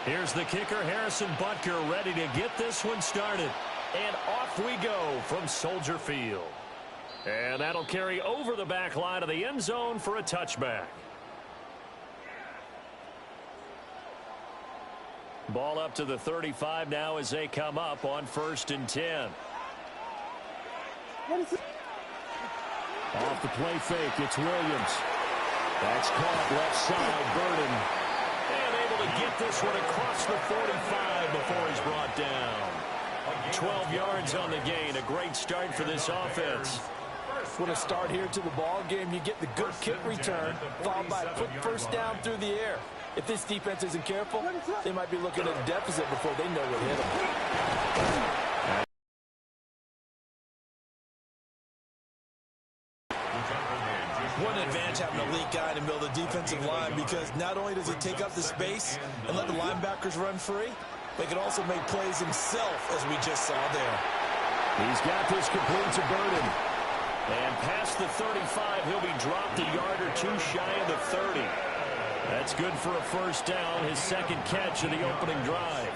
Here's the kicker, Harrison Butker, ready to get this one started. And off we go from Soldier Field. And that'll carry over the back line of the end zone for a touchback. Ball up to the 35 now as they come up on 1st and 10. Off the play fake, it's Williams. That's caught left side, Burden. And able to get this one across the 45 before he's brought down. 12 yards on the gain, a great start for this offense. When a start here to the ball game, you get the good kick return, followed by a quick first down through the air. If this defense isn't careful, they might be looking at a deficit before they know what hit them. What an advantage having an elite guy in the middle of the defensive line, because not only does he take up the space and let the linebackers run free, but he can also make plays himself, as we just saw there. He's got this complete to Burden. And past the 35, he'll be dropped a yard or two shy of the 30. That's good for a first down, his second catch of the opening drive.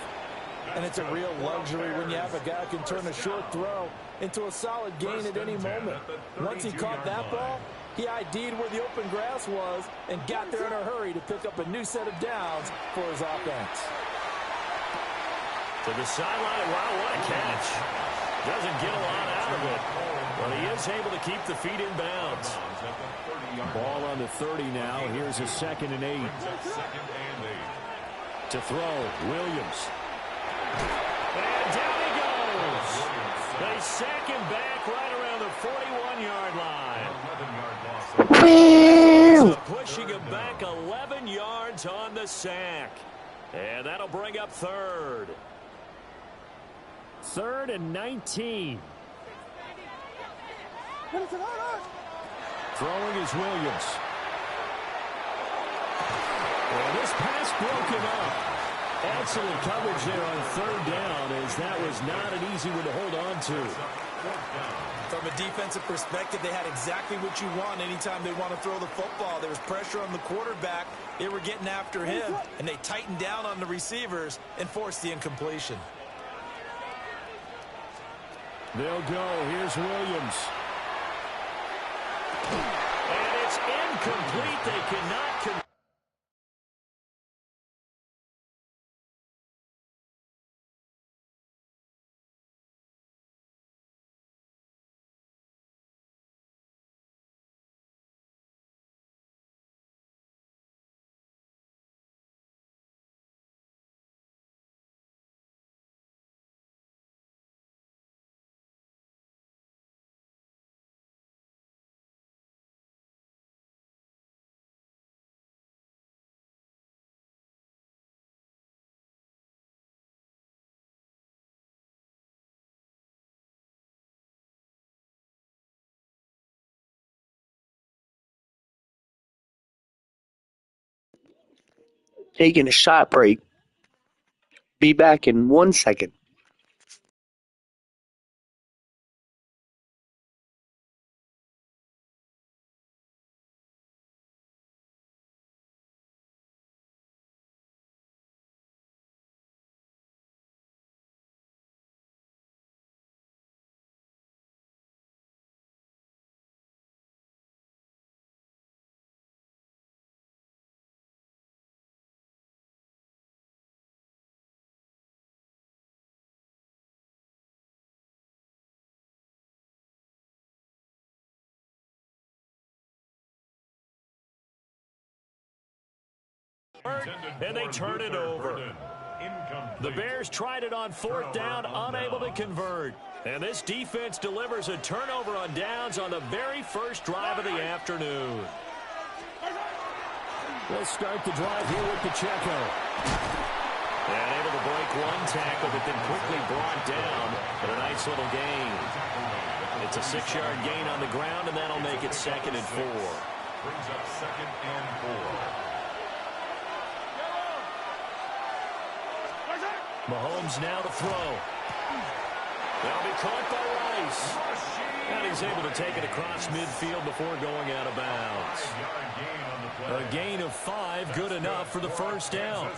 And it's a real luxury when you have a guy who can turn a short throw into a solid gain at any moment. Once he caught that ball, he ID'd where the open grass was and got there in a hurry to pick up a new set of downs for his offense. To the sideline. Wow, what a catch. Doesn't get a lot out of it, but he is able to keep the feet in bounds. Ball on the 30 now. Here's a 2nd and 8. To throw, Williams. And down he goes. They sack him back right around the 41-yard line. So pushing him back 11 yards on the sack. And that'll bring up 3rd. 3rd and 19. Throwing is Williams. And this pass broken up. Excellent coverage there on 3rd down, as that was not an easy one to hold on to. From a defensive perspective, they had exactly what you want anytime they want to throw the football. There was pressure on the quarterback. They were getting after him, and they tightened down on the receivers and forced the incompletion. They'll go. Here's Williams. And it's incomplete. They cannot complete. Taking a shot break. Be back in 1 second. And they turn it over. The Bears tried it on 4th down, unable to convert. And this defense delivers a turnover on downs on the very first drive of the afternoon. They'll start the drive here with Pacheco. And able to break one tackle, but then quickly brought down. But a nice little gain. It's a 6-yard gain on the ground, and that'll make it 2nd and 4. Brings up 2nd and 4. Mahomes now to throw. They'll be caught by Rice. And he's able to take it across midfield before going out of bounds. A gain of 5, good enough for the first down.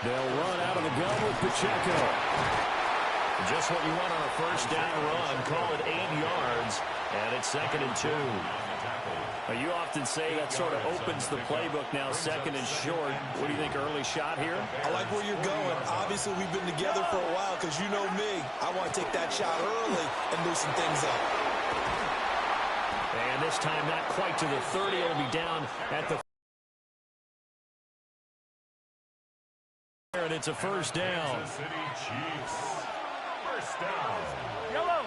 They'll run out of the gun with Pacheco. Just what you want on a first down run. Call it 8 yards, and it's 2nd and 2. Now, you often say that sort of opens the playbook now, 2nd and short. What do you think, early shot here? I like where you're going. Obviously, we've been together for a while because you know me. I want to take that shot early and loosen things up. And this time not quite to the 30. It'll be down at the... And it's a first down. First down. Yellow.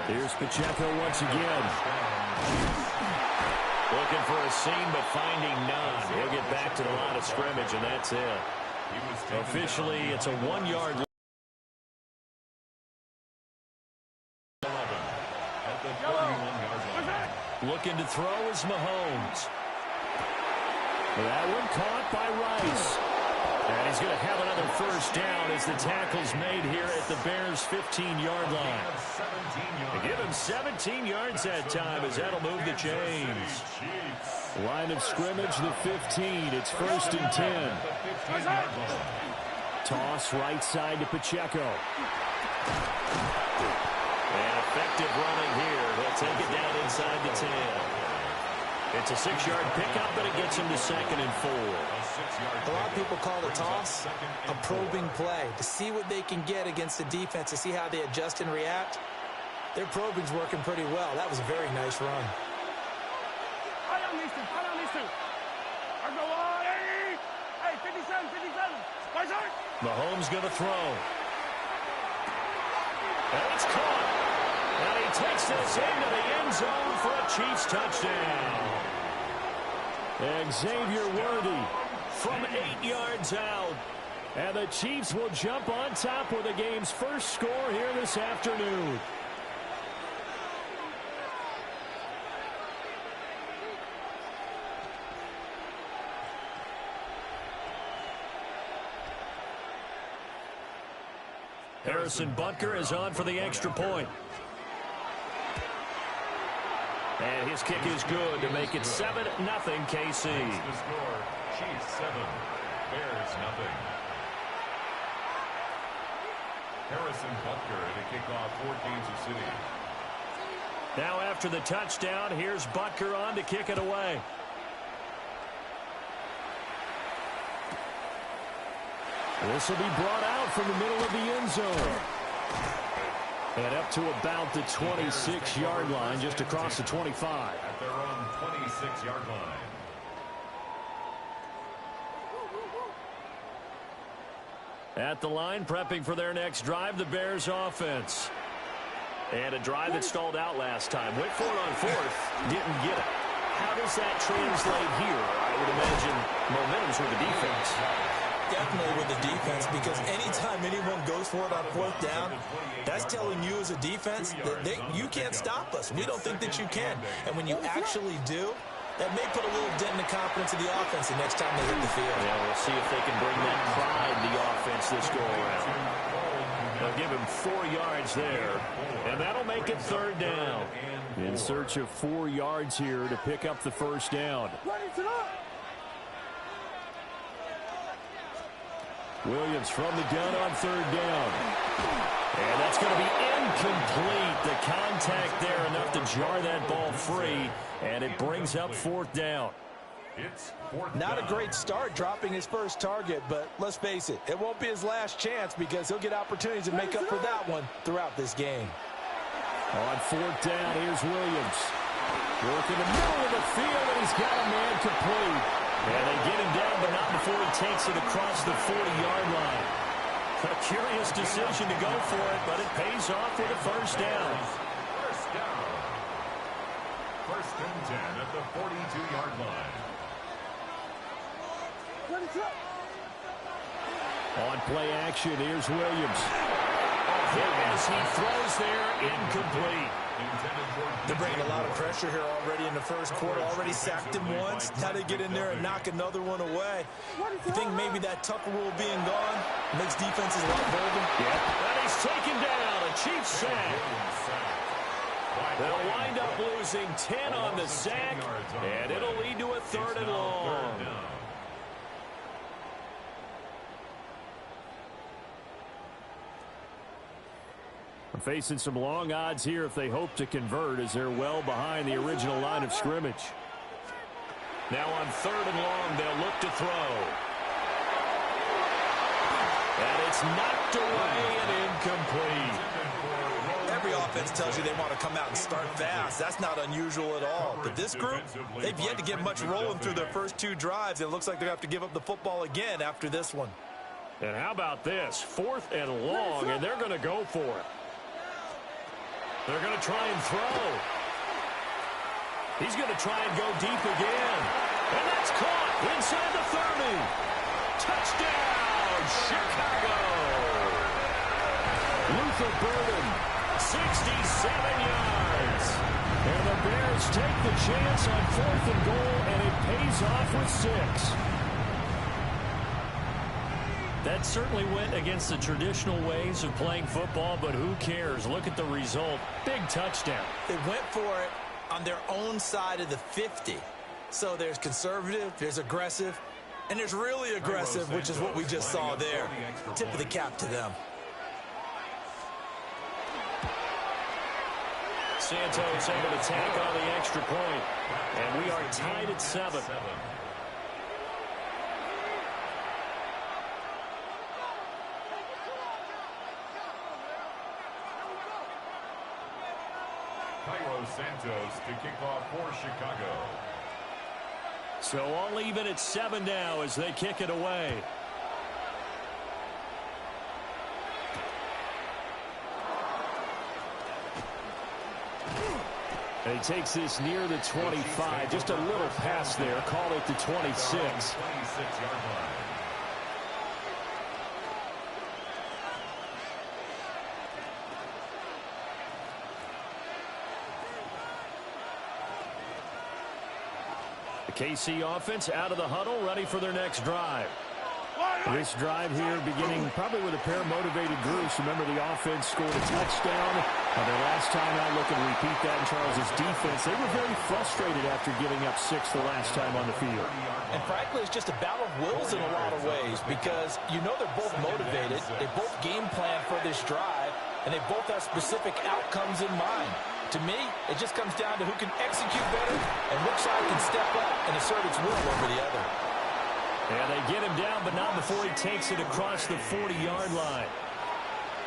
Here's Pacheco once again. Looking for a seam, but finding none. He'll get back to the line of scrimmage, and that's it. Officially, it's a 1-yard line. Looking to throw is Mahomes. That one caught by Rice. And he's going to have another first down as the tackle's made here at the Bears' 15-yard line. They give him 17 yards that time as that'll move the chains. Line of scrimmage, the 15. It's 1st and 10. Toss right side to Pacheco. And effective running here. He'll take it down inside the 10. It's a 6-yard pickup, but it gets him to 2nd and 4. A lot of people call the toss a probing play to see what they can get against the defense, to see how they adjust and react. Their probing's working pretty well. That was a very nice run. Eye on these two. Eye on these two. Or go on. Hey, 57, 57. Right side. Mahomes going to throw. And it's caught. And he takes this into the end zone for a Chiefs touchdown. Xavier Worthy from 8 yards out. And the Chiefs will jump on top with the game's first score here this afternoon. Harrison Butker is on for the extra point. And his kick is good to make it 7-0 KC. The score, Chiefs 7, Bears 0. Harrison Butker to kick off for Kansas City. Now after the touchdown, here's Butker on to kick it away. This will be brought out from the middle of the end zone. And up to about the 26-yard line, just across the 25. At their own 26-yard line. At the line, prepping for their next drive, the Bears offense. And a drive that stalled out last time. Went for it on 4th, didn't get it. How does that translate here? I would imagine momentum's with the defense. Definitely with the defense, because anytime anyone goes for it on 4th down, that's telling you as a defense that you can't stop us. We don't think that you can. And when you actually do, that may put a little dent in the confidence of the offense the next time they hit the field. Yeah, we'll see if they can bring that pride to the offense this go-around. They'll give him 4 yards there, and that'll make it 3rd down. In search of 4 yards here to pick up the first down. Williams from the gun on 3rd down. And that's going to be incomplete. The contact there enough to jar that ball free, and it brings up 4th down. It's 4th Not down. a great start dropping his first target, but let's face it, it won't be his last chance because he'll get opportunities to make up for that one throughout this game. On 4th down, here's Williams. Working the middle of the field, and he's got a man complete. And they get him down, but not before he takes it across the 40-yard line. A curious decision to go for it, but it pays off with a first down. First down. 1st and 10 at the 42-yard line. On play action, here's Williams. Hit as he throws there, incomplete. They're bringing a lot of pressure here already in the first quarter. Already sacked him once. Now they get in there and knock another one away. You think maybe that Tucker rule being gone makes defenses a lot bolder? Yeah. And he's taken down. A Chiefs sack. They'll wind up losing 10 on the sack, and it'll lead to a 3rd and long. Facing some long odds here if they hope to convert, as they're well behind the original line of scrimmage. Now on 3rd and long, they'll look to throw. And it's knocked away and incomplete. Every offense tells you they want to come out and start fast. That's not unusual at all. But this group, they've yet to get much rolling through their first 2 drives. It looks like they're going to have to give up the football again after this one. And how about this? 4th and long, and they're going to go for it. They're going to try and throw. He's going to try and go deep again. And that's caught inside the 30. Touchdown, Chicago. Luther Burden, 67 yards. And the Bears take the chance on 4th and goal, and it pays off with 6. That certainly went against the traditional ways of playing football, but who cares? Look at the result. Big touchdown. They went for it on their own side of the 50. So there's conservative, there's aggressive, and there's really aggressive, which is what we just saw there. Tip of the cap to them. Santos able to tack on the extra point, and we are tied at 7. Santos to kick off for Chicago. So all even at 7 now as they kick it away. And he takes this near the 25. Just a little pass there. Call it the 26. 26-yard line. The KC offense out of the huddle, ready for their next drive. This drive here beginning probably with a pair of motivated groups. Remember, the offense scored a touchdown. Their last time out, look and repeat that in Charles's defense. They were very frustrated after giving up 6 the last time on the field. And frankly, it's just a battle of wills in a lot of ways, because you know they're both motivated. They both game plan for this drive, and they both have specific outcomes in mind. To me, it just comes down to who can execute better and which side can step up and assert its will over the other. And they get him down, but not before he takes it across the 40-yard line.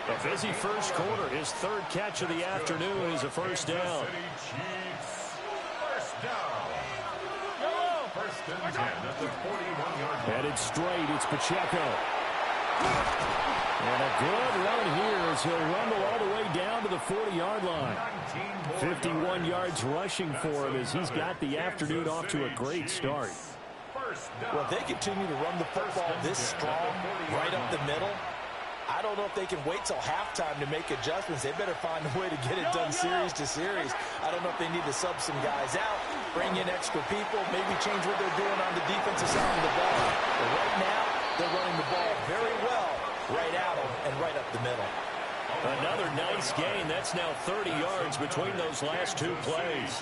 A busy first quarter. His 3rd catch of the afternoon is a first down. First and 10 at the 41-yard line. Headed straight, it's Pacheco. And a good run here as he'll rumble all the way down to the 40-yard line. 51 yards rushing for him as he's got the afternoon off to a great start. Well, if they continue to run the football this strong, right up the middle, I don't know if they can wait till halftime to make adjustments. They better find a way to get it done series to series. I don't know if they need to sub some guys out, bring in extra people, maybe change what they're doing on the defensive side of the ball. But right now, they're running the ball very well right at them and right up the middle. Another nice gain. That's now 30 yards between those last 2 plays.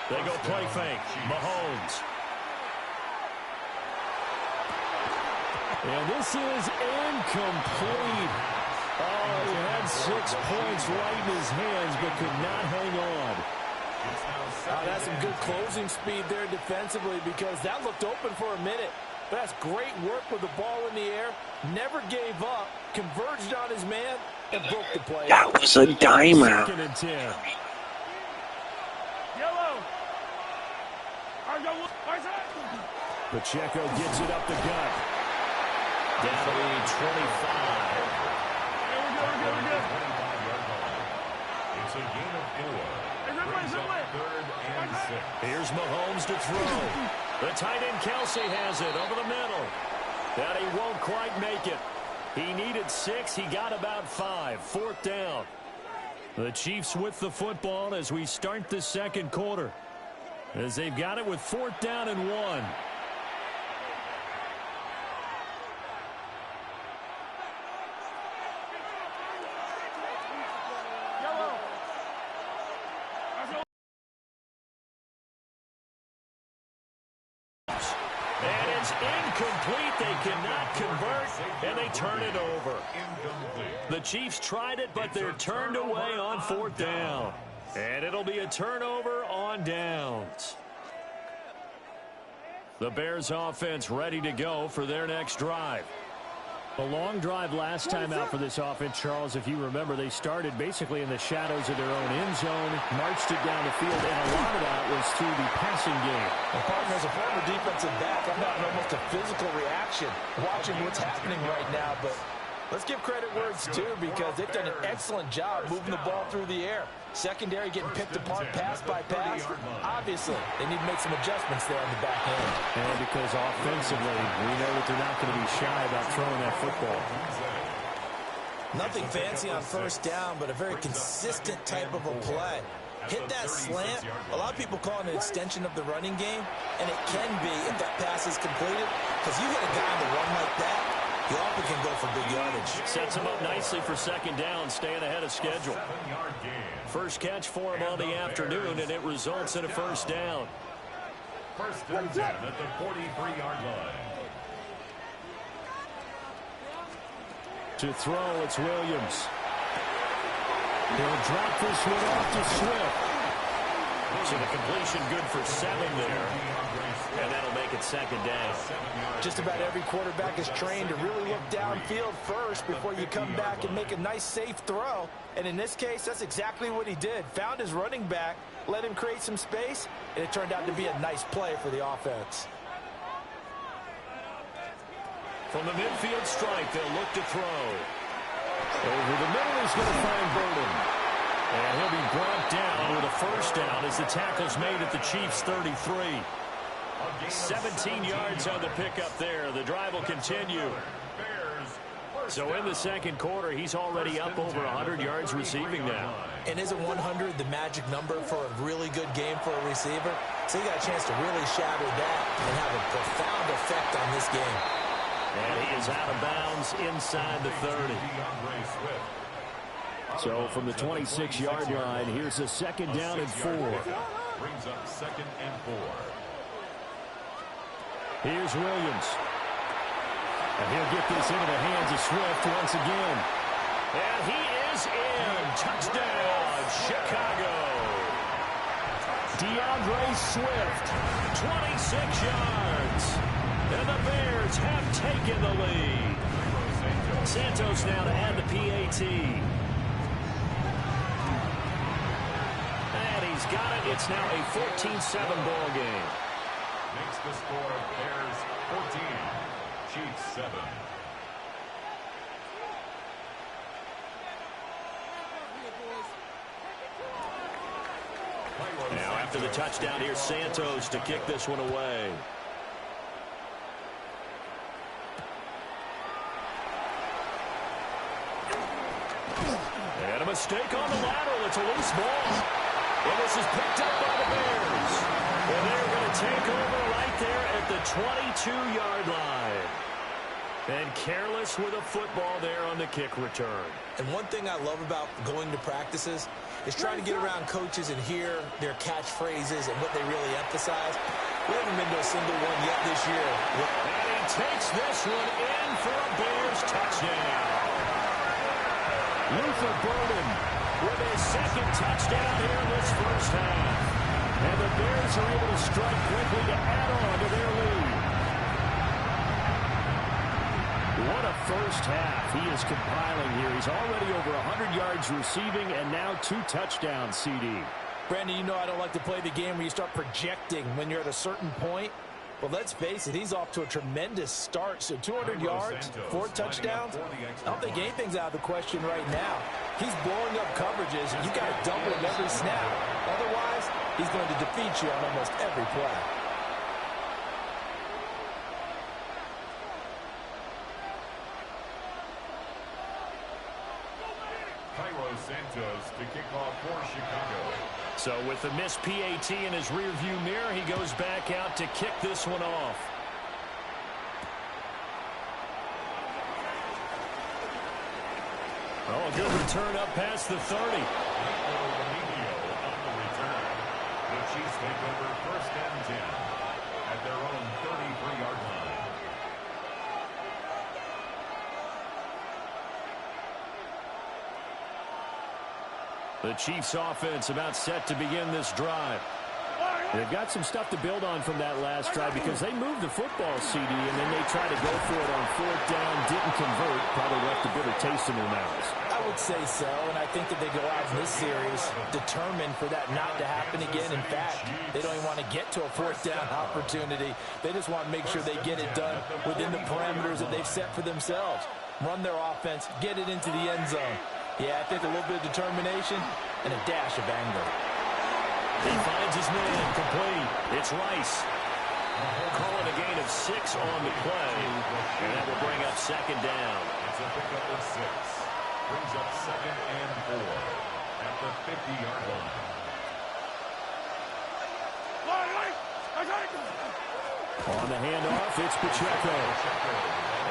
They go play fake. Mahomes. And this is incomplete. Oh, he had 6 points right in his hands, but could not hang on. That's some good closing speed there defensively, because that looked open for a minute. That's great work with the ball in the air. Never gave up. Converged on his man and broke the play. That was a dimer. 2nd and 10. Yellow. Pacheco gets it up the gut. Down to the 25. It's a gain of 4. Brings up 3rd and 6. Here's Mahomes to throw. The tight end Kelsey has it over the middle. That he won't quite make it. He needed 6. He got about 5. 4th down. The Chiefs with the football as we start the second quarter, as they've got it with 4th down and 1. And it's incomplete. They cannot convert, and they turn it over. The Chiefs tried it, but they're turned away on 4th down. And it'll be a turnover on downs. The Bears offense ready to go for their next drive. A long drive last time out for this offense, Charles. If you remember, they started basically in the shadows of their own end zone, marched it down the field, and a lot of that was through the passing game. And partner, as a former defensive back, I'm having almost a physical reaction watching what's happening right now. But let's give credit where it's due, because they've done an excellent job moving the ball through the air. Secondary getting picked apart pass by pass. Obviously, they need to make some adjustments there on the back end. And because offensively, we know that they're not going to be shy about throwing that football. Nothing fancy on 1st down, but a very consistent type of a play. Hit that slant. A lot of people call it an extension of the running game, and it can be if that pass is completed, because you hit a guy on the run like that, he often can go for big yardage. Sets him up nicely for 2nd down, staying ahead of schedule. First catch for him on the afternoon, and it results in a 1st down. 1st and 10 at the 43-yard line. To throw, it's Williams. He'll drop this one off to Swift. So the completion good for 7 there. And that'll make it 2nd down. Just about every quarterback is trained to really look downfield first before you come back and make a nice, safe throw. And in this case, that's exactly what he did. Found his running back, let him create some space, and it turned out to be a nice play for the offense. From the midfield strike, they'll look to throw. Over the middle, he's going to find Burden. And he'll be brought down with a 1st down as the tackle's made at the Chiefs' 33. 17 yards on the pickup there. The drive will continue. So in the second quarter, he's already up over 100 yards receiving now. And isn't 100 the magic number for a really good game for a receiver? So he got a chance to really shatter that and have a profound effect on this game. And he is out of bounds inside the 30. So from the 26-yard line, here's a 2nd down and 4. Brings up 2nd and 4. Here's Williams. And he'll get this into the hands of Swift once again. And he is in. Touchdown, Chicago. DeAndre Swift, 26 yards. And the Bears have taken the lead. Santos now to add the PAT. And he's got it. It's now a 14-7 ball game. Makes the score Bears 14, Chiefs 7. Now after the touchdown, here's Santos to kick this one away. And a mistake on the lateral. It's a loose ball. And this is picked up by the Bears. And they're going to take over right there at the 22-yard line. And careless with a football there on the kick return. And one thing I love about going to practices is trying to get around coaches and hear their catchphrases and what they really emphasize. We haven't been to a single one yet this year. And he takes this one in for a Bears touchdown. Luther Burden with his 2nd touchdown here in this first half. And the Bears are able to strike quickly to add on to their lead. What a first half he is compiling here. He's already over 100 yards receiving and now 2 touchdowns, CD. Brandon, you know I don't like to play the game where you start projecting when you're at a certain point. But let's face it, he's off to a tremendous start. So 200 yards, 4 touchdowns. I don't think anything's out of the question right now. He's blowing up coverages, and you got to double him every snap. Otherwise, he's going to defeat you on almost every play. Santos to kick off for Chicago. So with the missed PAT in his rearview mirror, he goes back out to kick this one off. Oh, a good return up past the 30. The Chiefs take over first and 10 at their own 33-yard line. The Chiefs offense about set to begin this drive. They've got some stuff to build on from that last drive because they moved the football, CD, and then they tried to go for it on fourth down, didn't convert, probably left a bitter taste in their mouths. I would say so, and I think that they go out in this series determined for that not to happen again. In fact, they don't even want to get to a fourth down opportunity. They just want to make sure they get it done within the parameters that they've set for themselves. Run their offense, get it into the end zone. Yeah, I think a little bit of determination and a dash of anger. He finds his man complete. It's Rice. Calling a gain of 6 on the play. And that will bring up second down. It's a pickup of 6. Brings up second and 4 at the 50-yard line. On the handoff, it's Pacheco.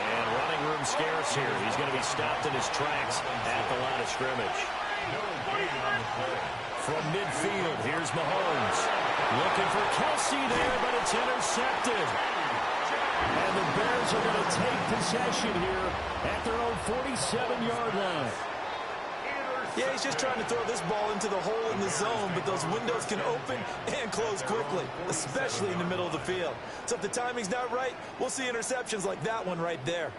And running room scarce here. He's going to be stopped in his tracks at the line of scrimmage. No gain on the play. From midfield, here's Mahomes. Looking for Kelsey there, but it's intercepted. And the Bears are going to take possession here at their own 47-yard line. Yeah, he's just trying to throw this ball into the hole in the zone, but those windows can open and close quickly, especially in the middle of the field. So if the timing's not right, we'll see interceptions like that one right there.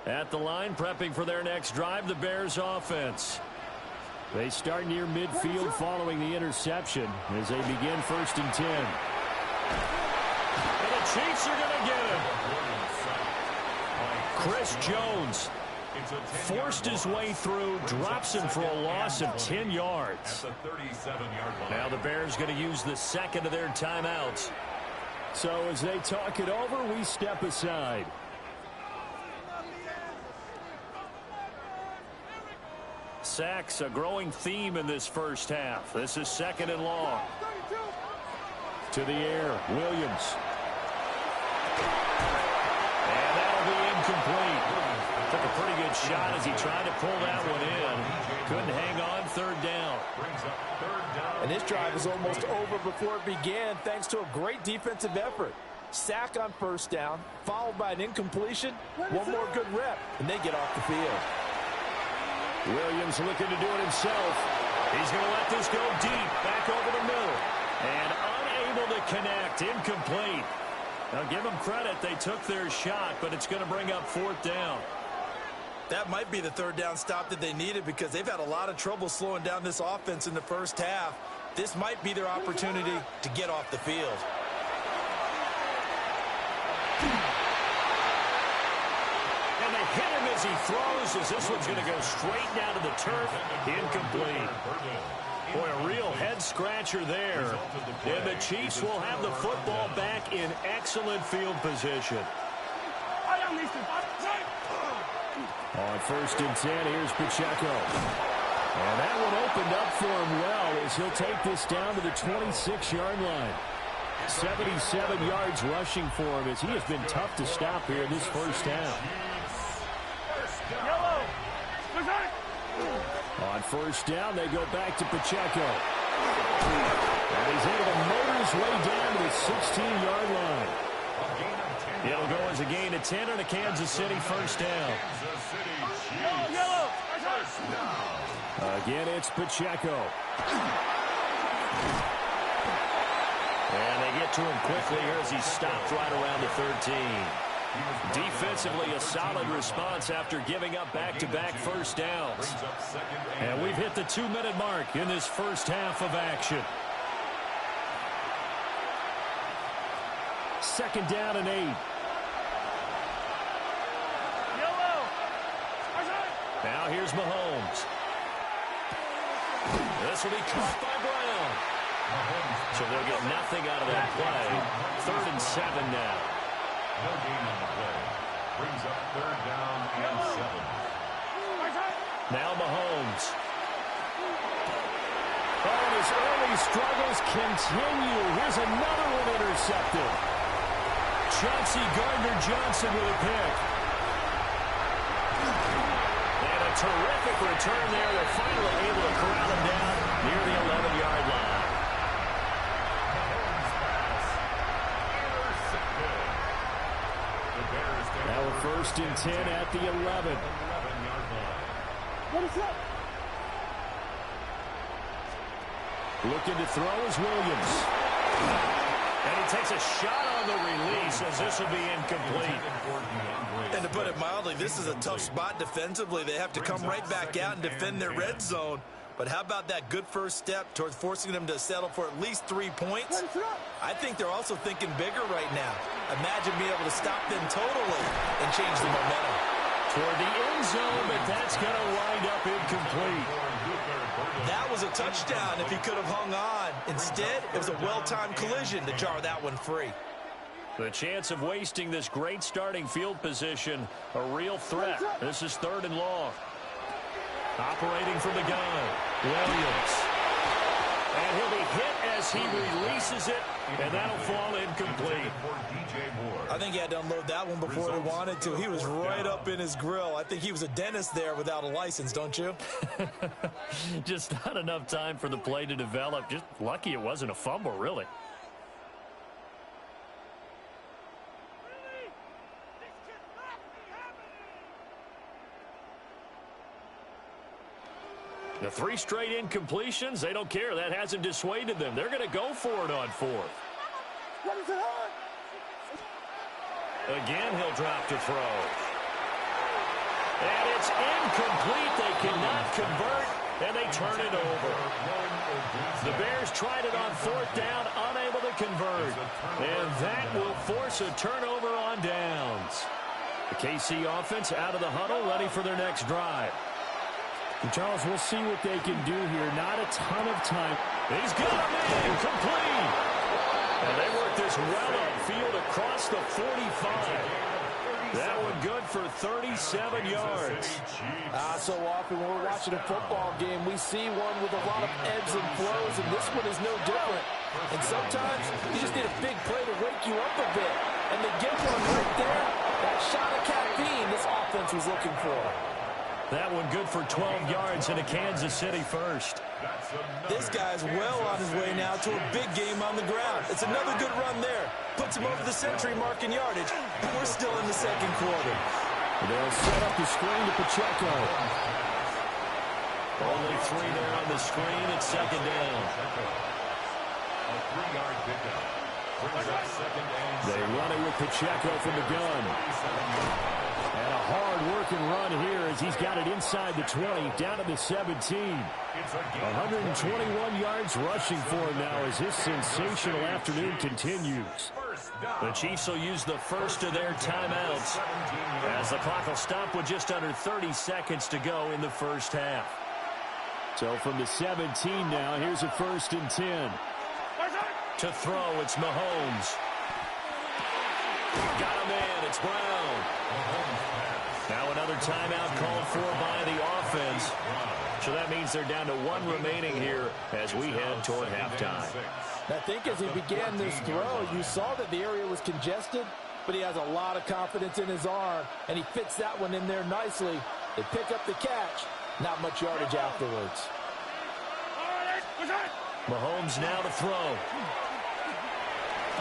At the line, prepping for their next drive, the Bears offense. They start near midfield following the interception as they begin first and 10. And the Chiefs are going to get him. Chris Jones forced his way through, drops him for a loss of 10 yards. At the 37-yard line. Now the Bears going to use the second of their timeouts. So as they talk it over, we step aside. Sacks, a growing theme in this first half. This is second and long. To the air, Williams. And that'll be incomplete. Took a pretty good shot as he tried to pull that one in. Couldn't hang on, third down. And this drive is almost over before it began thanks to a great defensive effort. Sack on first down, followed by an incompletion. One more good rep, and they get off the field. Williams looking to do it himself. He's going to let this go deep, back over the middle. And unable to connect, incomplete. Now give them credit, they took their shot, but it's going to bring up fourth down. That might be the third down stop that they needed because they've had a lot of trouble slowing down this offense in the first half. This might be their opportunity to get off the field. And they hit him as he throws, as this one's going to go straight down to the turf. Incomplete. Boy, a real head-scratcher there. And the Chiefs will have the football back in excellent field position. On first and 10, here's Pacheco. And that one opened up for him well as he'll take this down to the 26-yard line. 77 yards rushing for him as he has been tough to stop here in this first half. On first down, they go back to Pacheco. And he's able to motor his way down to the 16-yard line. It'll go as a gain of 10 and a Kansas City first down. Again, it's Pacheco. And they get to him quickly here as he stopped right around the 13. Defensively, a solid response after giving up back-to-back first downs. And we've hit the 2-minute mark in this first half of action. Second down and 8. Now here's Mahomes. This will be caught by Brown. So they'll get nothing out of that play. 3rd and 7 now. No gain on the play. Brings up third down and 7. Now Mahomes. Oh, and his early struggles continue. Here's another one intercepted. Chauncey Gardner-Johnson with a pick. And a terrific return there. They're finally able to corral him down near the 11-yard line. Now a 1st and 10 at the 11. What is that? Looking to throw is Williams. And he takes a shot on the release as this will be incomplete. And to put it mildly, this is a tough spot defensively. They have to come right back out and defend their red zone. But how about that good first step towards forcing them to settle for at least 3 points? I think they're also thinking bigger right now. Imagine being able to stop them totally and change the momentum. Toward the end zone, but that's going to wind up incomplete. That was a touchdown if he could have hung on. Instead, it was a well-timed collision to jar that one free. The chance of wasting this great starting field position, a real threat. This is 3rd and long. Operating from the gun, Williams. And he'll be hit as he releases it, and that'll fall incomplete. I think he had to unload that one before he wanted to. He was right up in his grill. I think he was a dentist there without a license, don't you? Just not enough time for the play to develop. Just lucky it wasn't a fumble, really. The 3 straight incompletions, they don't care. That hasn't dissuaded them. They're going to go for it on 4th. Again, he'll drop to throw. And it's incomplete. They cannot convert, and they turn it over. The Bears tried it on 4th down, unable to convert. And that will force a turnover on downs. The KC offense out of the huddle, ready for their next drive. And Charles, we'll see what they can do here. Not a ton of time. He's got him in, complete. And they work this well upfield across the 45. That one good for 37 yards. So often when we're watching a football game, we see one with a lot of ebbs and flows, and this one is no different. And sometimes you just need a big play to wake you up a bit. And they get one right there. That shot of caffeine this offense was looking for. That one good for 12 yards and a Kansas City first. This guy's well on his way now to a big game on the ground. It's another good run there. Puts him over the century mark in yardage. But we're still in the 2nd quarter. They'll set up the screen to Pacheco. Only 3 there on the screen. It's 2nd down. A 3-yard pickup. They run it with Pacheco from the gun. And a hard-working run here as he's got it inside the 20, down to the 17. 121 yards rushing for him now as his sensational afternoon continues. The Chiefs will use the first of their timeouts as the clock will stop with just under 30 seconds to go in the first half. So from the 17 now, here's a 1st and 10. To throw, it's Mahomes. Got him in, it's Brown. Now another timeout called for by the offense. So that means they're down to 1 remaining here as we head toward halftime. I think as he began this throw, you saw that the area was congested, but he has a lot of confidence in his arm, and he fits that one in there nicely. They pick up the catch, not much yardage afterwards. Mahomes now to throw.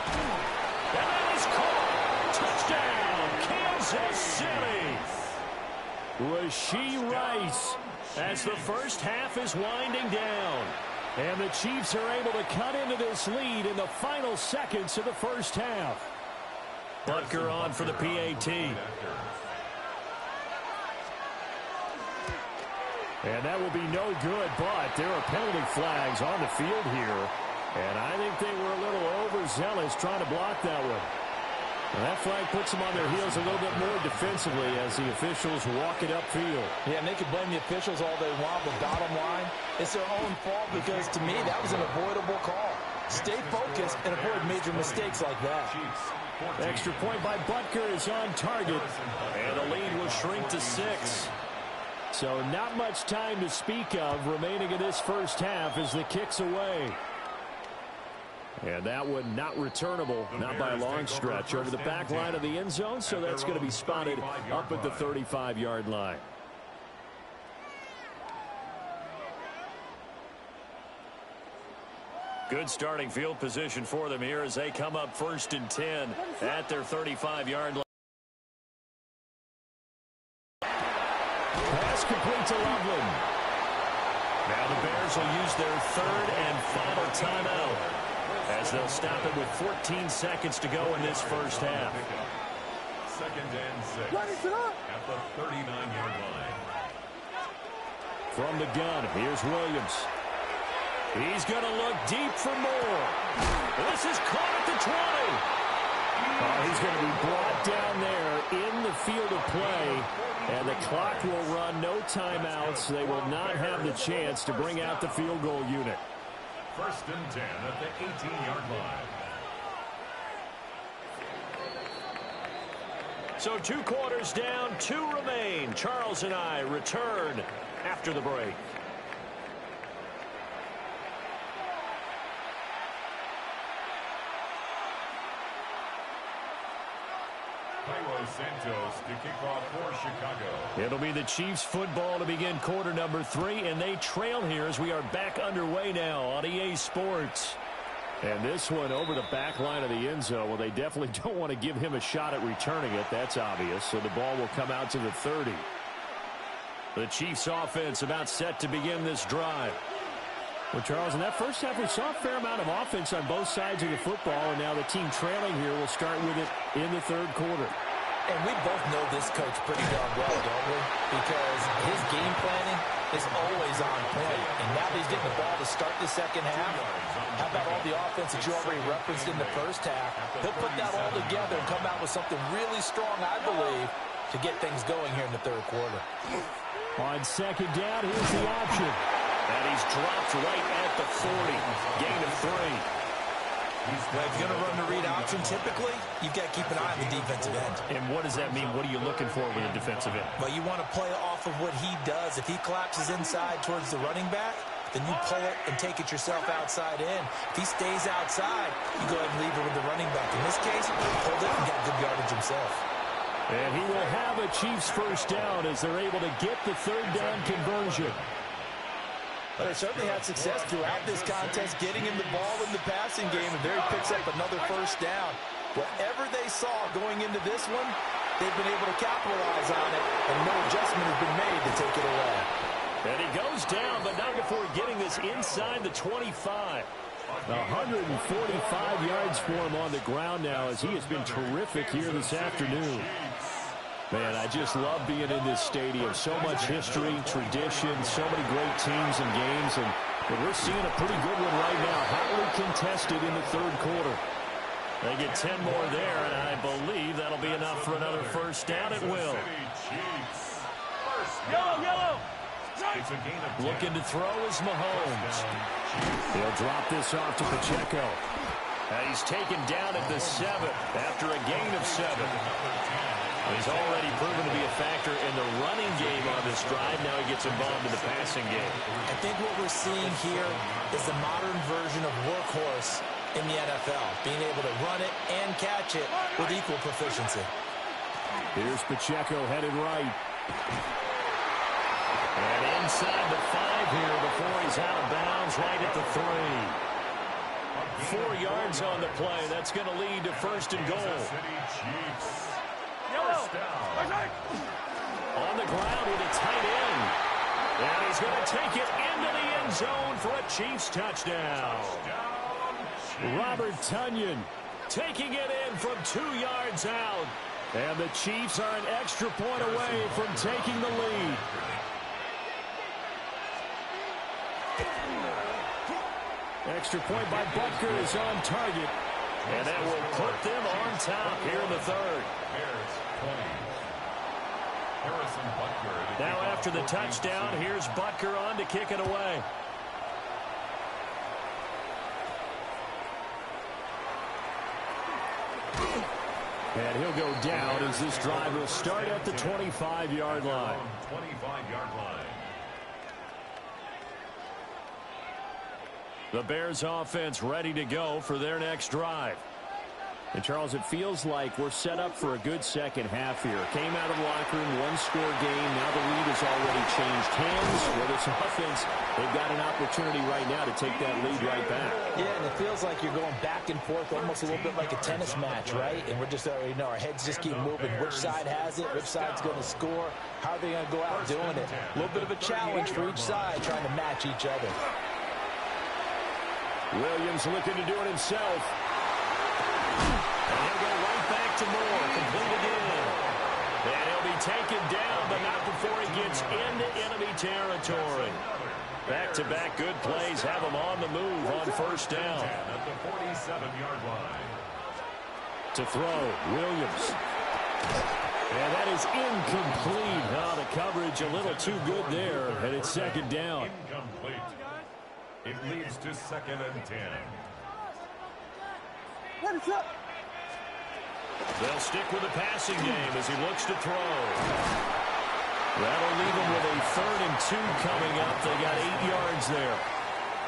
And that is caught. Touchdown, Kansas City. Rashee Rice as the first half is winding down. And the Chiefs are able to cut into this lead in the final seconds of the first half. Butker on for the PAT. And that will be no good, but there are penalty flags on the field here. And I think they were a little overzealous trying to block that one. And that flag puts them on their heels a little bit more defensively as the officials walk it upfield. Yeah, and they could blame the officials all they want, but bottom line, it's their own fault because, to me, that was an avoidable call. Stay focused and avoid major mistakes like that. Extra point by Butker is on target, and the lead will shrink to 6. So not much time to speak of remaining in this first half as the kick's away. And that one not returnable, not by a long stretch, over the back line of the end zone, so that's going to be spotted up at the 35-yard line. Good starting field position for them here as they come up 1st and 10 at their 35-yard line. Pass complete to Loveland. Now the Bears will use their 3rd and final timeout as they'll stop it with 14 seconds to go in this first half. 2nd and 6 at the 39-yard line. From the gun, here's Williams. He's going to look deep for more. This is caught at the 20. He's going to be brought down there in the field of play, and the clock will run, no timeouts. They will not have the chance to bring out the field goal unit. 1st and 10 at the 18-yard line. So 2 quarters down, 2 remain. Charles and I return after the break. Santos to kick off for Chicago. It'll be the Chiefs football to begin quarter number 3, and they trail here as we are back underway now on EA Sports. And this one over the back line of the end zone. Well, they definitely don't want to give him a shot at returning it. That's obvious. So the ball will come out to the 30. The Chiefs offense about set to begin this drive. Well, Charles, in that first half, we saw a fair amount of offense on both sides of the football, and now the team trailing here will start with it in the 3rd quarter. And we both know this coach pretty darn well, don't we? Because his game planning is always on point. And now that he's getting the ball to start the second half, how about all the offense that you already referenced in the first half? He'll put that all together and come out with something really strong, I believe, to get things going here in the 3rd quarter. On 2nd down, here's the option. And he's dropped right at the 40. Gain of 3. Well, if you're going to run the read option, typically, you've got to keep an eye on the defensive end. And what does that mean? What are you looking for with a defensive end? Well, you want to play off of what he does. If he collapses inside towards the running back, then you pull it and take it yourself outside in. If he stays outside, you go ahead and leave it with the running back. In this case, he pulled it and got good yardage himself. And he will have a Chiefs first down as they're able to get the 3rd down conversion. But they certainly had success throughout this contest, getting him the ball in the passing game, and there he picks up another first down. Whatever they saw going into this one, they've been able to capitalize on it, and no adjustment has been made to take it away. And he goes down, but not before getting this inside the 25. 145 yards for him on the ground now as he has been terrific here this afternoon. Man, I just love being in this stadium. So much history, tradition, so many great teams and games. And we're seeing a pretty good one right now. Hotly contested in the 3rd quarter. They get 10 more there, and I believe that'll be enough for another first down. It will. Yellow. Looking to throw is Mahomes. He'll drop this off to Pacheco. He's taken down at the 7 after a gain of 7. He's already proven to be a factor in the running game on this drive. Now he gets involved in the passing game. I think what we're seeing here is the modern version of workhorse in the NFL, being able to run it and catch it with equal proficiency. Here's Pacheco headed right. And inside the 5 here before he's out of bounds right at the 3. 4 yards on the play. That's going to lead to 1st and goal. On the ground with a tight end. And he's going to take it into the end zone for a Chiefs touchdown. Robert Tonyan taking it in from 2 yards out. And the Chiefs are an extra point away from taking the lead. Extra point by Butker is on target. And that will put them on top here in the 3rd. Now after the touchdown, here's Butker on to kick it away. And he'll go down as this drive will start at the 25-yard line. 25-yard line. The Bears offense ready to go for their next drive. And, Charles, it feels like we're set up for a good second half here. Came out of the locker room, one-score game. Now the lead has already changed hands. With this offense, they've got an opportunity right now to take that lead right back. Yeah, and it feels like you're going back and forth almost a little bit like a tennis match, right? And we're just already know our heads just keep moving. Which side has it? Which side's going to score? How are they going to go out doing it? A little bit of a challenge for each side trying to match each other. Williams looking to do it himself. And he'll go right back to Moore. Completed in. And he'll be taken down, but not before he gets into enemy territory. Back-to-back good plays have him on the move on first down. At the 47-yard line. To throw, Williams. And that is incomplete. Oh, the coverage a little too good there, and it's second down. Incomplete. It leads to 2nd and 10. They'll stick with the passing game as he looks to throw. That'll leave him with a 3rd and 2 coming up. They got 8 yards there.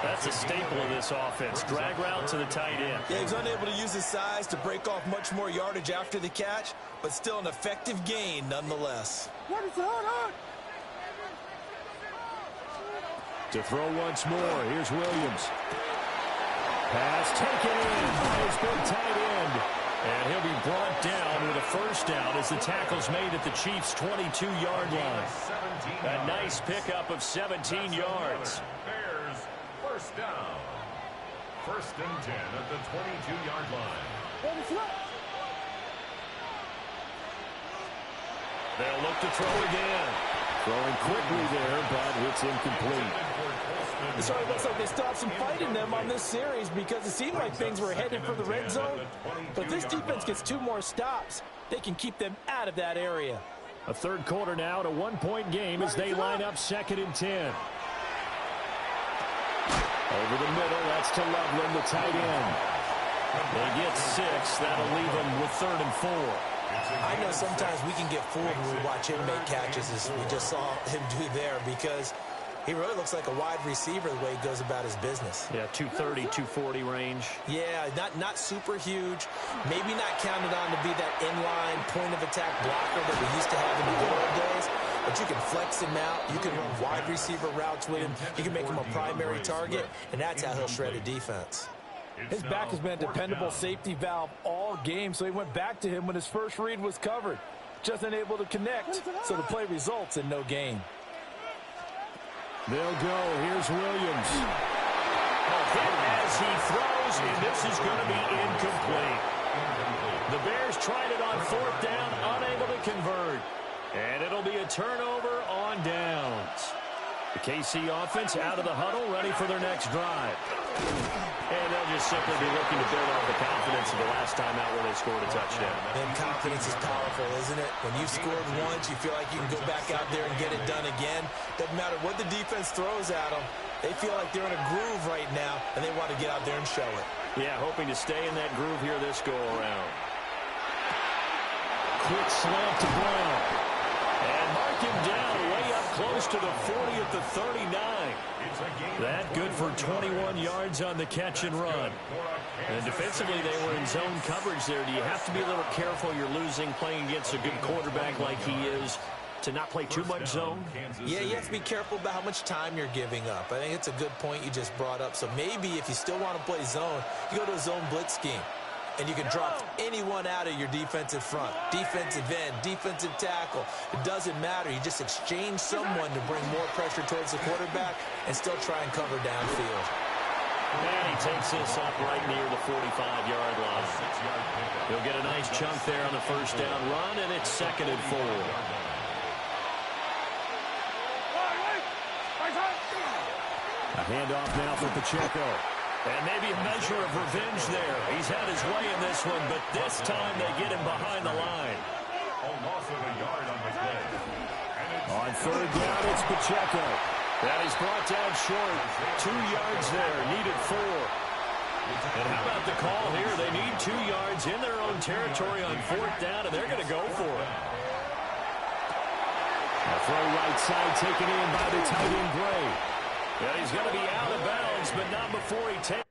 That's a staple of this offense. Drag route to the tight end. Yeah, he's unable to use his size to break off much more yardage after the catch, but still an effective gain nonetheless. To throw once more, here's Williams. Pass taken in by his big tight end. And he'll be brought down with a first down as the tackle's made at the Chiefs' 22-yard line. A nice pickup of 17 yards. Bears, first down. 1st and 10 at the 22-yard line. They'll look to throw again. Throwing quickly there, but it's incomplete. It already looks like they still have some fight in them on this series because it seemed like things were headed for the red zone. But if this defense gets 2 more stops, they can keep them out of that area. A third quarter now, a 1-point game as they line up 2nd and 10. Over the middle, that's to Loveland, the tight end. They get 6. That'll leave them with 3rd and 4. I know sometimes we can get fooled when we watch him make catches, as we just saw him do there, because he really looks like a wide receiver the way he goes about his business. Yeah, 230, 240 range. Yeah, not super huge. Maybe not counted on to be that inline point-of-attack blocker that we used to have in the good old days. But you can flex him out. You can run wide receiver routes with him. You can make him a primary target, and that's how he'll shred a defense. His back has been a dependable safety valve all game, so he went back to him when his first read was covered. Just unable to connect, so the play results in no gain. They'll go. Here's Williams. Hit as he throws, and this is going to be incomplete. The Bears tried it on 4th down, unable to convert. And it'll be a turnover on downs. The KC offense out of the huddle, ready for their next drive. And they'll just simply be looking to build off the confidence of the last time out where they scored a touchdown. And confidence is powerful, isn't it? When you've scored once, you feel like you can go back out there and get it done again. Doesn't matter what the defense throws at them. They feel like they're in a groove right now, and they want to get out there and show it. Yeah, hoping to stay in that groove here this go-around. Quick slant to Brown. And mark him down way up close to the 40 at the 39. That good for 21 yards on the catch and run. And defensively, they were in zone coverage there. Do you have to be a little careful? You're losing playing against a good quarterback like he is to not play too much zone? Yeah, you have to be careful about how much time you're giving up. I think it's a good point you just brought up. So maybe if you still want to play zone, you go to a zone blitz scheme. And you can drop anyone out of your defensive front, defensive end, defensive tackle. It doesn't matter. You just exchange someone to bring more pressure towards the quarterback and still try and cover downfield. And he takes this up right near the 45-yard line. He'll get a nice chunk there on the first down run, and it's 2nd and 4. A handoff now for Pacheco. And maybe a measure of revenge there. He's had his way in this one, but this time they get him behind the line. A loss of a yard on the play. On 3rd down, it's Pacheco. That is brought down short. 2 yards there, needed 4. And how about the call here? They need 2 yards in their own territory on 4th down, and they're going to go for it. A throw right side taken in by the tight end, Gray. Yeah, he's going to be out of bounds, but not before he takes.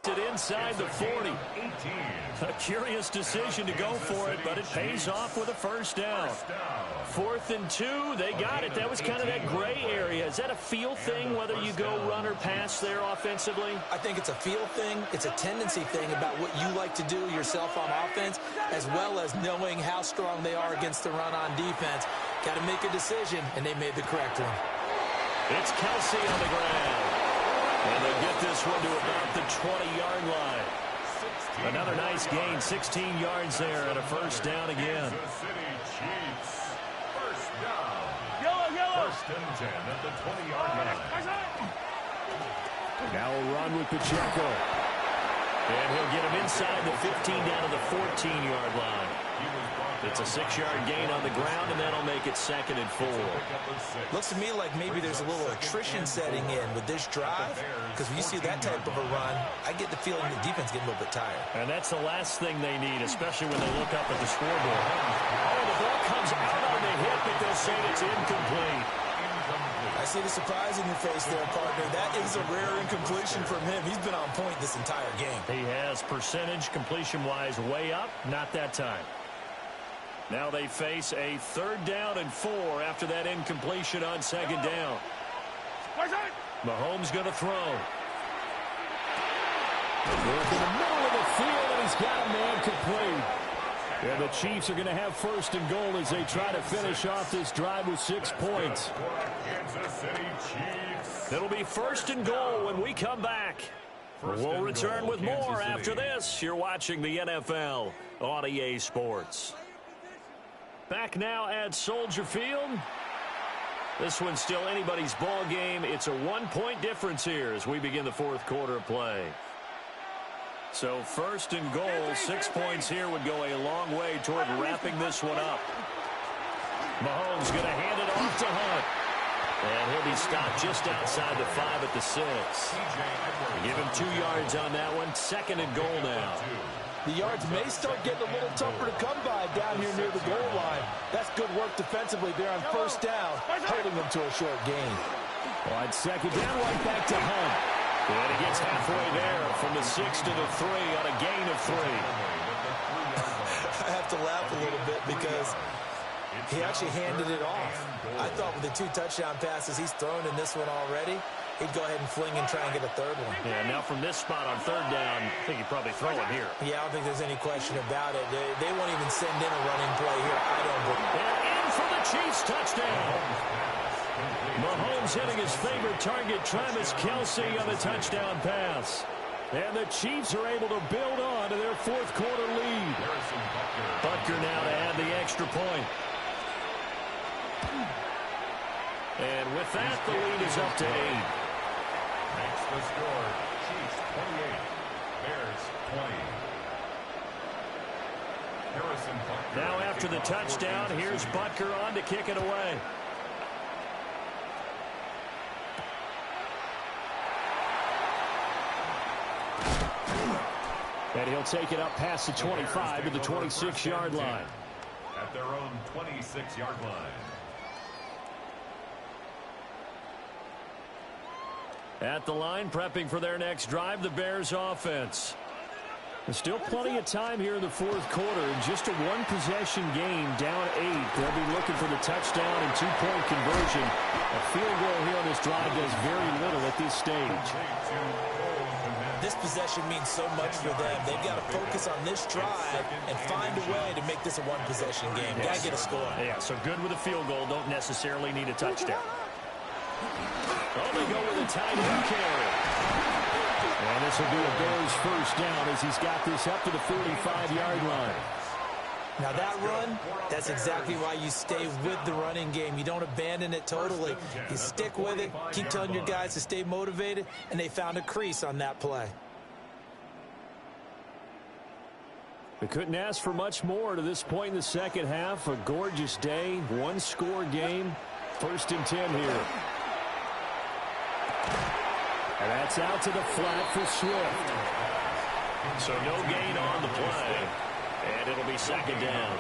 It inside the 40. A curious decision to go for it, but it pays off with a first down. 4th and 2, they got it. That was kind of that gray area. Is that a feel thing, whether you go run or pass there offensively? I think it's a feel thing. It's a tendency thing about what you like to do yourself on offense, as well as knowing how strong they are against the run on defense. Got to make a decision, and they made the correct one. It's Kelsey on the ground. And they get this one to about the 20-yard line. Another nice gain, 16 yards there, and a first down again. First down. Yellow. First and 10 at the 20-yard line. Now a run with Pacheco. And he'll get him inside the 15 down to the 14-yard line. It's a 6-yard gain on the ground, and that'll make it 2nd and 4. Looks to me like maybe there's a little attrition setting in with this drive, because when you see that type of a run, I get the feeling the defense getting a little bit tired. And that's the last thing they need, especially when they look up at the scoreboard. Oh, the ball comes out on the hip, but they'll say it's incomplete. I see the surprise in your face there, partner. That is a rare incompletion from him. He's been on point this entire game. He has percentage completion-wise way up, not that time. Now they face a 3rd down and 4 after that incompletion on 2nd down. Mahomes going to throw. Work in the middle of the field, and he's got a man complete. And the Chiefs are going to have 1st and goal as they try to finish off this drive with 6 points. It'll be 1st and goal when we come back. We'll return with more after this. You're watching the NFL on EA Sports. Back now at Soldier Field. This one's still anybody's ball game. It's a 1-point difference here as we begin the 4th quarter of play. So 1st and goal, 6 points here would go a long way toward wrapping this one up. Mahomes going to hand it off to Hunt. And he'll be stopped just outside the 5 at the 6. Give him 2 yards on that one. 2nd and goal now. The yards may start getting a little tougher to come by down here near the goal line. That's good work defensively there on 1st down, holding them to a short gain. On 2nd down, right back to Hunt. And he gets halfway there from the 6 to the 3 on a gain of 3. I have to laugh a little bit because he actually handed it off. I thought with the 2 touchdown passes he's thrown in this one already, he'd go ahead and fling and try and get a 3rd one. Yeah, now from this spot on 3rd down, I think he'd probably throw it here. Yeah, I don't think there's any question about it. They won't even send in a running play here. I don't believe. And in for the Chiefs touchdown. Mahomes hitting his favorite target, Travis Kelce, on the touchdown pass. And the Chiefs are able to build on to their 4th quarter lead. Butker now to add the extra point. And with that, the lead is up to 8. Makes the score. Chiefs 28. Bears 20. Now after the touchdown, here's Butker on to kick it away. And he'll take it up past the 25 to the 26-yard line. At their own 26-yard line. At the line, prepping for their next drive, the Bears offense. There's still plenty of time here in the 4th quarter. In just a 1-possession game, down 8. They'll be looking for the touchdown and 2-point conversion. A field goal here on this drive does very little at this stage. This possession means so much for them. They've got to focus on this drive and find a way to make this a 1-possession game. Got to get a score. Yeah, so good with a field goal. Don't necessarily need a touchdown. Oh, they go with a tight end carry. And this will be a Bears first down as he's got this up to the 45-yard line. Now that run, that's exactly why you stay with the running game. You don't abandon it totally. You stick with it, keep telling your guys to stay motivated, and they found a crease on that play. We couldn't ask for much more to this point in the second half. A gorgeous day, one-score game. 1st and 10 here. And that's out to the flat for Swift. So no gain on the play. And it'll be 2nd down.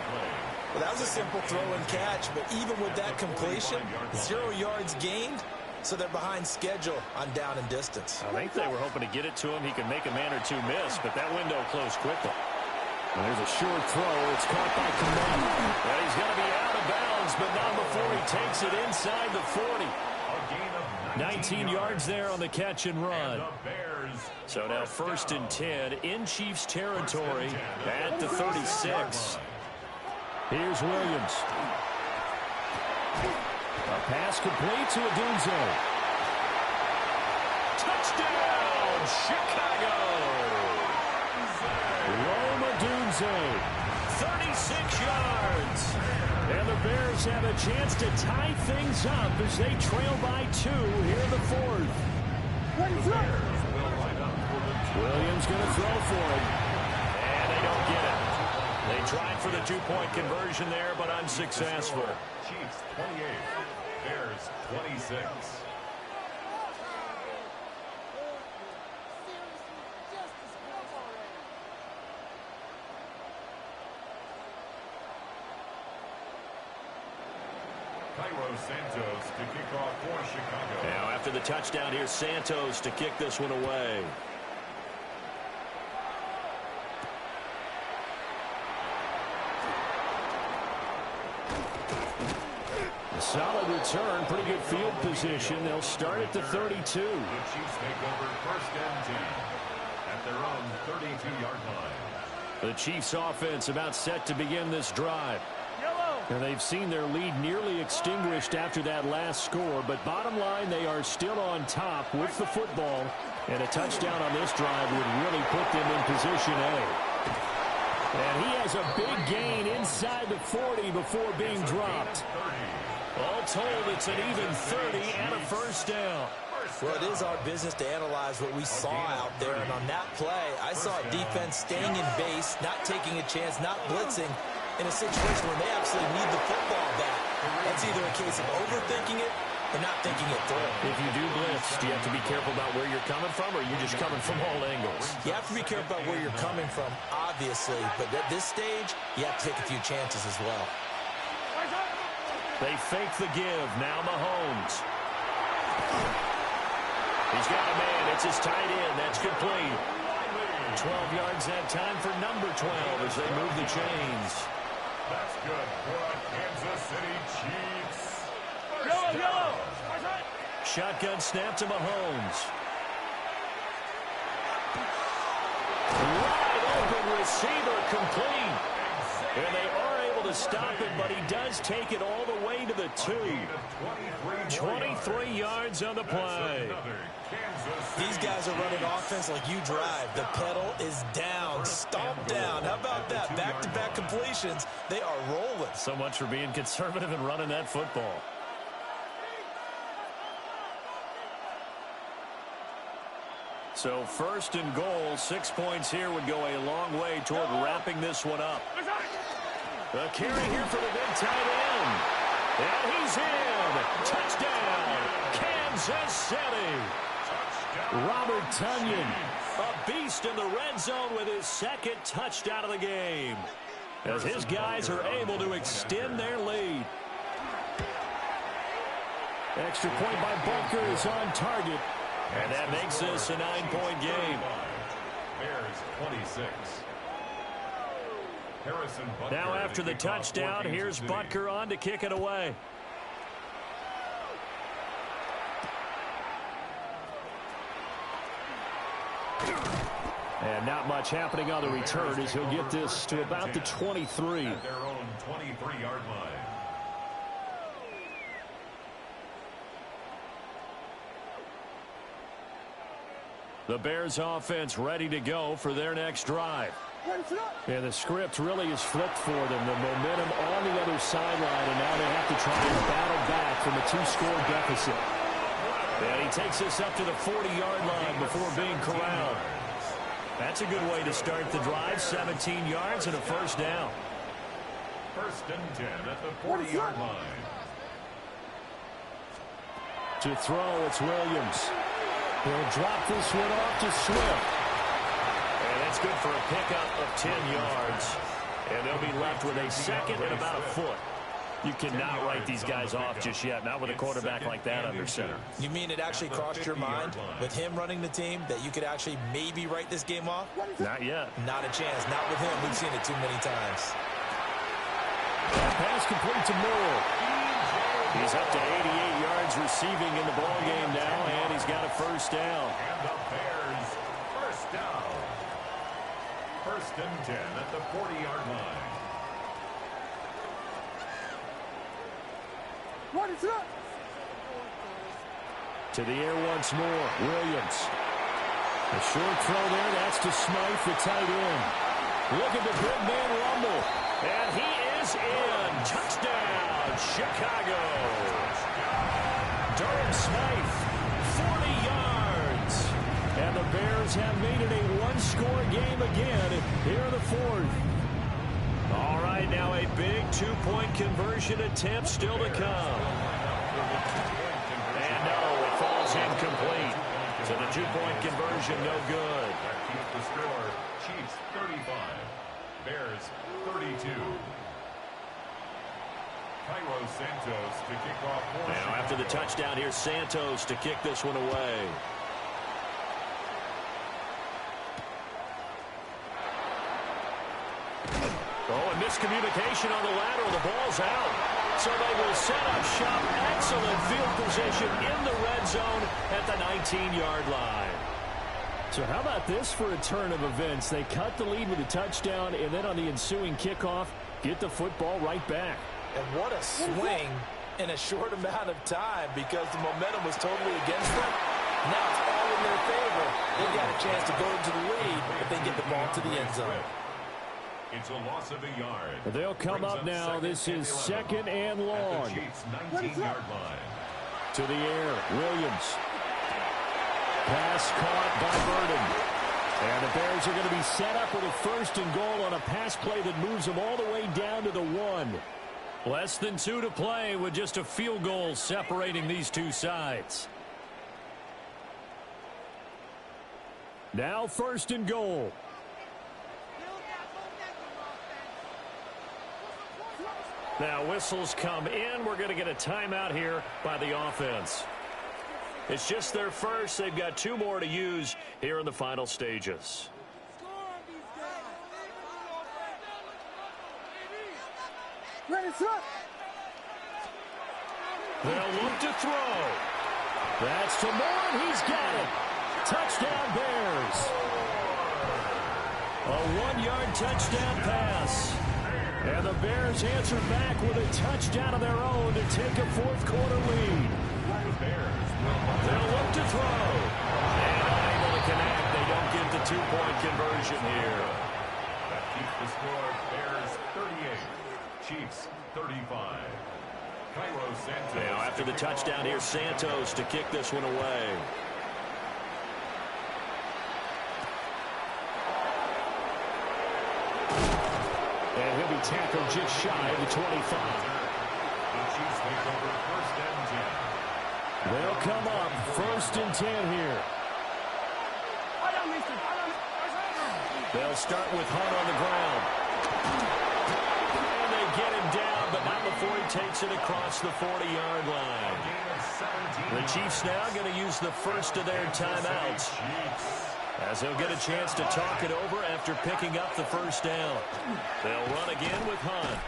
Well, that was a simple throw and catch, but even with that completion, 0 yards gained, so they're behind schedule on down and distance. I think they were hoping to get it to him. He could make a man or two miss, but that window closed quickly. And there's a short throw. It's caught by Kamara. Well, he's going to be out of bounds, but not before he takes it inside the 40. 19 yards there on the catch and run. So now 1st and 10 in Chiefs territory at the 36. Here's Williams. A pass complete to Odunze. Touchdown, Chicago! Rome Odunze, 36 yards. And the Bears have a chance to tie things up as they trail by 2 here in the 4th. Williams going to throw for it. And they don't get it. They tried for the 2-point conversion there, but unsuccessful. Chiefs 28, Bears 26. Santos to kick off for Chicago. Now after the touchdown, here's Santos to kick this one away. A solid return, pretty good field position. They'll start at the 32. The Chiefs take over 1st and 10 at their own 32-yard line. The Chiefs offense about set to begin this drive. And they've seen their lead nearly extinguished after that last score. But bottom line, they are still on top with the football. And a touchdown on this drive would really put them in position A. And he has a big gain inside the 40 before being dropped. All told, it's an even 30 and a 1st down. Well, it is our business to analyze what we saw out there. And on that play, I saw a defense staying in base, not taking a chance, not blitzing, in a situation where they absolutely need the football back. That's either a case of overthinking it or not thinking it through. If you do blitz, do you have to be careful about where you're coming from, or are you just coming from all angles? You have to be careful about where you're coming from, obviously. But at this stage, you have to take a few chances as well. They fake the give. Now Mahomes. He's got a man. It's his tight end. That's complete. 12 yards that time for number 12 as they move the chains. That's good for the Kansas City Chiefs. Yellow. Shotgun snap to Mahomes. Wide open receiver complete. And they are able to stop it, but he does take it all the way to the 2. 23 yards on the play. These guys are running offense like you drive. The pedal is down, stomp down. How about that? Back-to-back completions. They are rolling. So much for being conservative and running that football. So 1st and goal, 6 points here would go a long way toward wrapping this one up. A carry here for the big tight end. And he's in. Touchdown, Kansas City. Robert Tonyan, a beast in the red zone with his 2nd touchdown of the game, as his guys are able to extend their lead. Extra point by Bunker is on target, and that makes this a 9-point game. Bears 26. Now after the touchdown, here's Butker on to kick it away. And not much happening on the return as he'll get this to about the 23. At their own 23-yard line. The Bears offense ready to go for their next drive. And the script really is flipped for them. The momentum on the other sideline, and now they have to try and battle back from a 2-score deficit. And he takes this up to the 40-yard line before being corralled. That's a good way to start the drive. 17 yards and a first down. First and 10 at the 40-yard line. To throw, it's Williams. He'll drop this one off to Swift. And that's good for a pickup of 10 yards. And they'll be left with a second and about a foot. You cannot write these guys off just yet, not with a quarterback like that under center. You mean it actually crossed your mind with him running the team that you could actually maybe write this game off? Not yet. Not a chance. Not with him. We've seen it too many times. Pass complete to Moore. He's up to 88 yards receiving in the ball game now, and he's got a first down. And the Bears, first down. First and 10 at the 40-yard line. To the air once more. Williams. A short throw there. That's to Smythe, the tight end. Look at the big man rumble. And he is in. Touchdown, Chicago. Durham Smythe, 40 yards. And the Bears have made it a one-score game again here in the fourth. All right, now a big two-point conversion attempt still to come. And no, it falls incomplete. So the two-point conversion, no good. That keeps the score. Chiefs 35, Bears 32. Cairo Santos to kick off. Now after the touchdown, here's Santos to kick this one away. Oh, a miscommunication on the lateral. The ball's out. So they will set up shop. Excellent field position in the red zone at the 19-yard line. So how about this for a turn of events? They cut the lead with a touchdown, and then on the ensuing kickoff, get the football right back. And what a swing in a short amount of time because the momentum was totally against them. Now it's all in their favor. They've got a chance to go into the lead if they get the ball to the end zone. It's a loss of a yard. They'll come up now. This is second and long. At the Chiefs' 19-yard line. To the air, Williams. Pass caught by Burden. And the Bears are going to be set up with a first and goal on a pass play that moves them all the way down to the 1. Less than 2 to play with just a field goal separating these two sides. Now first and goal. Now whistles come in. We're going to get a timeout here by the offense. It's just their first. They've got 2 more to use here in the final stages. They'll look to throw. That's to Moore, and he's got it. Touchdown, Bears. A 1-yard touchdown pass. And the Bears answer back with a touchdown of their own to take a fourth-quarter lead. They'll look to throw. And unable to connect. They don't get the 2-point conversion here. That keeps the score. Bears 38. Chiefs 35. Cairo Santos. Now after the touchdown, here's Santos to kick this one away. And he'll be tackled just shy of the 25. The Chiefs take over first and 10. They'll come up first and 10 here. They'll start with Hunt on the ground. And they get him down, but not before he takes it across the 40-yard line. The Chiefs now going to use the first of their timeouts, as they'll get a chance to talk it over after picking up the first down. They'll run again with Hunt.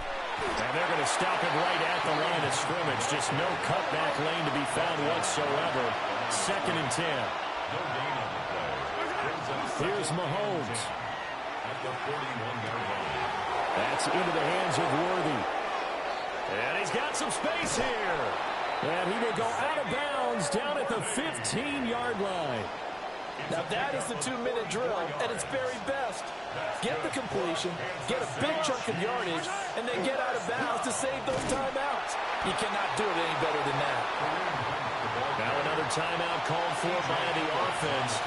And they're going to stop it right at the line of scrimmage. Just no cutback lane to be found whatsoever. Second and 10. Here's Mahomes. At the 41-yard line. That's into the hands of Worthy. And he's got some space here. And he will go out of bounds down at the 15-yard line. Now that is the 2-minute drill at its very best. Get the completion, get a big chunk of yardage, and then get out of bounds to save those timeouts. You cannot do it any better than that. Now another timeout called for by the offense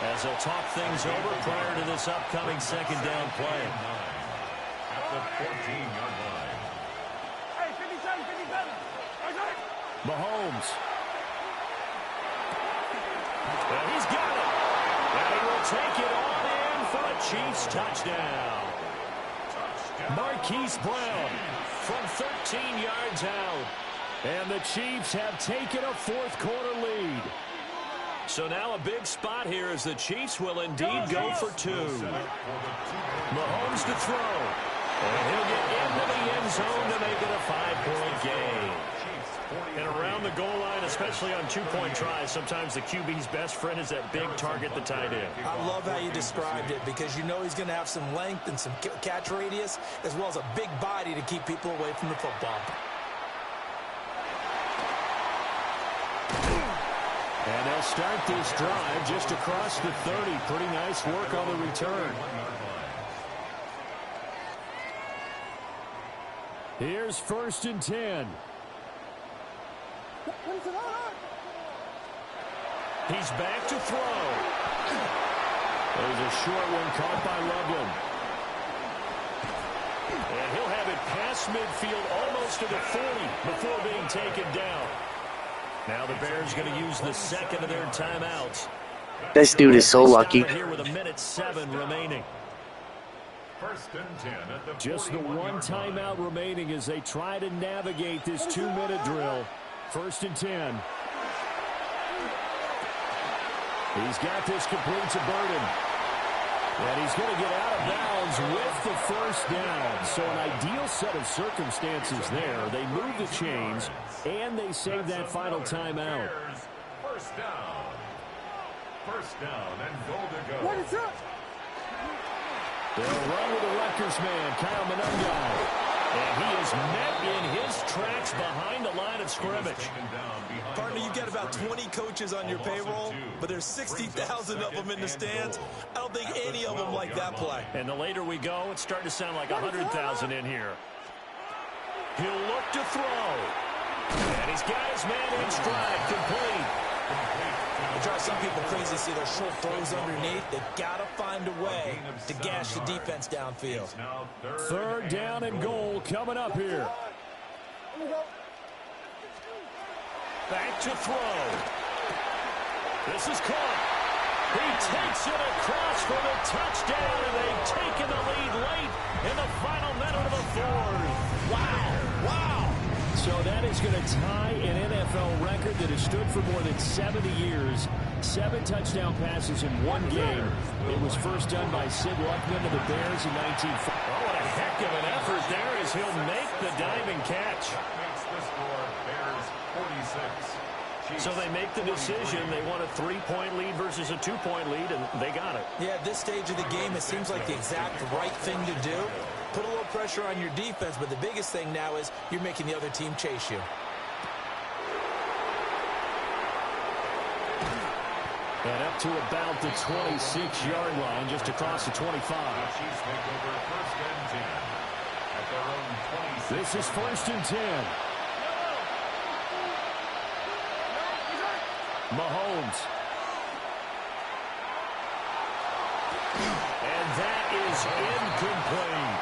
as they'll talk things over prior to this upcoming second down play. At the 14-yard line. Hey, 57, 57. Mahomes. And he's got it. And he will take it on in for a Chiefs touchdown. Marquise Brown from 13 yards out. And the Chiefs have taken a fourth-quarter lead. So now a big spot here as the Chiefs will indeed go for two. Mahomes to throw. And he'll get into the end zone to make it a 5-point game. And around the goal line, especially on two-point tries, sometimes the QB's best friend is that big target, the tight end. I love how you described it because you know he's going to have some length and some catch radius as well as a big body to keep people away from the football. And they'll start this drive just across the 30. Pretty nice work on the return. Here's 1st and 10. He's back to throw. There's a short one caught by Loveland. And he'll have it past midfield almost to the 40 before being taken down. Now the Bears going to use the second of their timeouts. This dude is so lucky. Here with 1:07 remaining. 1st and 10 at the Just the one timeout remaining as they try to navigate this 2-minute drill. 1st and 10. He's got this complete to Burden. And he's going to get out of bounds with the first down. So an ideal set of circumstances there. They move the chains, and they save that final timeout. First down. First down and goal to go. What is up? They'll run with the Rutgers man, Kyle Monungai. And he is met in his tracks behind the line of scrimmage. Partner, you got about 20 coaches on your payroll, but there's 60,000 of them in the stands. I don't think any of them like that play. And the later we go, it's starting to sound like 100,000 in here. He'll look to throw. And he's got his man in stride, complete. It drives some people crazy to see those short throws underneath. They've got to find a way to gash the defense downfield. 3rd down and goal coming up here. Back to throw. This is caught. He takes it across for the touchdown, and they've taken the lead late in the final minute of the 4th. Wow. Wow. So that is going to tie an NFL record that has stood for more than 70 years. 7 touchdown passes in one game. It was first done by Sid Luckman of the Bears in 1940. Oh, what a heck of an effort there as he'll make the diving catch. Makes the score Bears 46. So they make the decision. They want a 3-point lead versus a 2-point lead, and they got it. Yeah, at this stage of the game, it seems like the exact right thing to do. Put a little pressure on your defense, but the biggest thing now is you're making the other team chase you. And up to about the 26-yard line, just across the 25. Chiefs take over 1st and 10 at their own 26. This is 1st and 10. Mahomes. And that is incomplete.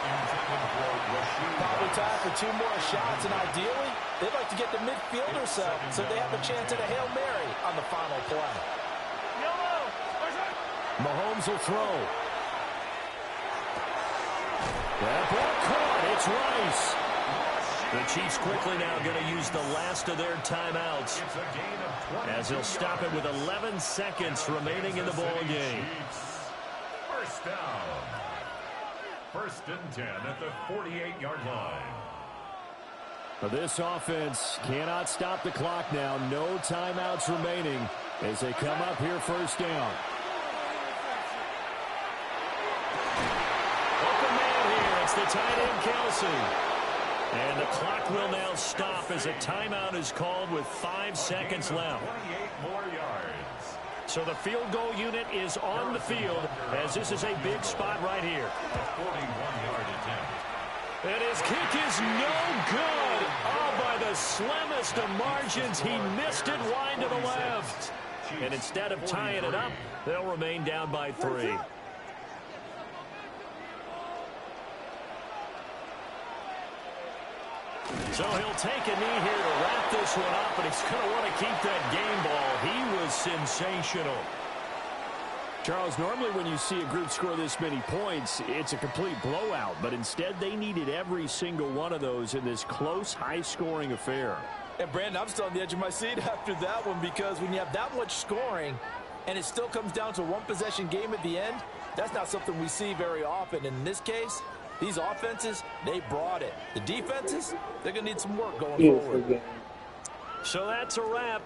Probably time for 2 more shots, and ideally, they'd like to get the midfield or so they have a chance at a Hail Mary on the final play. Mahomes will throw. That ball caught. It's Rice. The Chiefs quickly now going to use the last of their timeouts as they'll stop it with 11 seconds remaining in the ball game. First down. 1st and 10 at the 48-yard line. This offense cannot stop the clock now. No timeouts remaining as they come up here 1st down. Open man here. It's the tight end, Kelsey. And the clock will now stop as a timeout is called with 5 seconds left. 28 more yards. So the field goal unit is on the field as this is a big spot right here. A 41-yard attempt. And his kick is no good. Oh, by the slimmest of margins, he missed it wide to the left. And instead of tying it up, they'll remain down by 3. So he'll take a knee here to wrap this one up, and he's going to want to keep that game ball. He was sensational. Charles, normally when you see a group score this many points, it's a complete blowout. But instead, they needed every single one of those in this close, high-scoring affair. And, Brandon, I'm still on the edge of my seat after that one, because when you have that much scoring and it still comes down to a one-possession game at the end, that's not something we see very often. And in this case, these offenses, they brought it. The defenses, they're going to need some work going forward. So that's a wrap.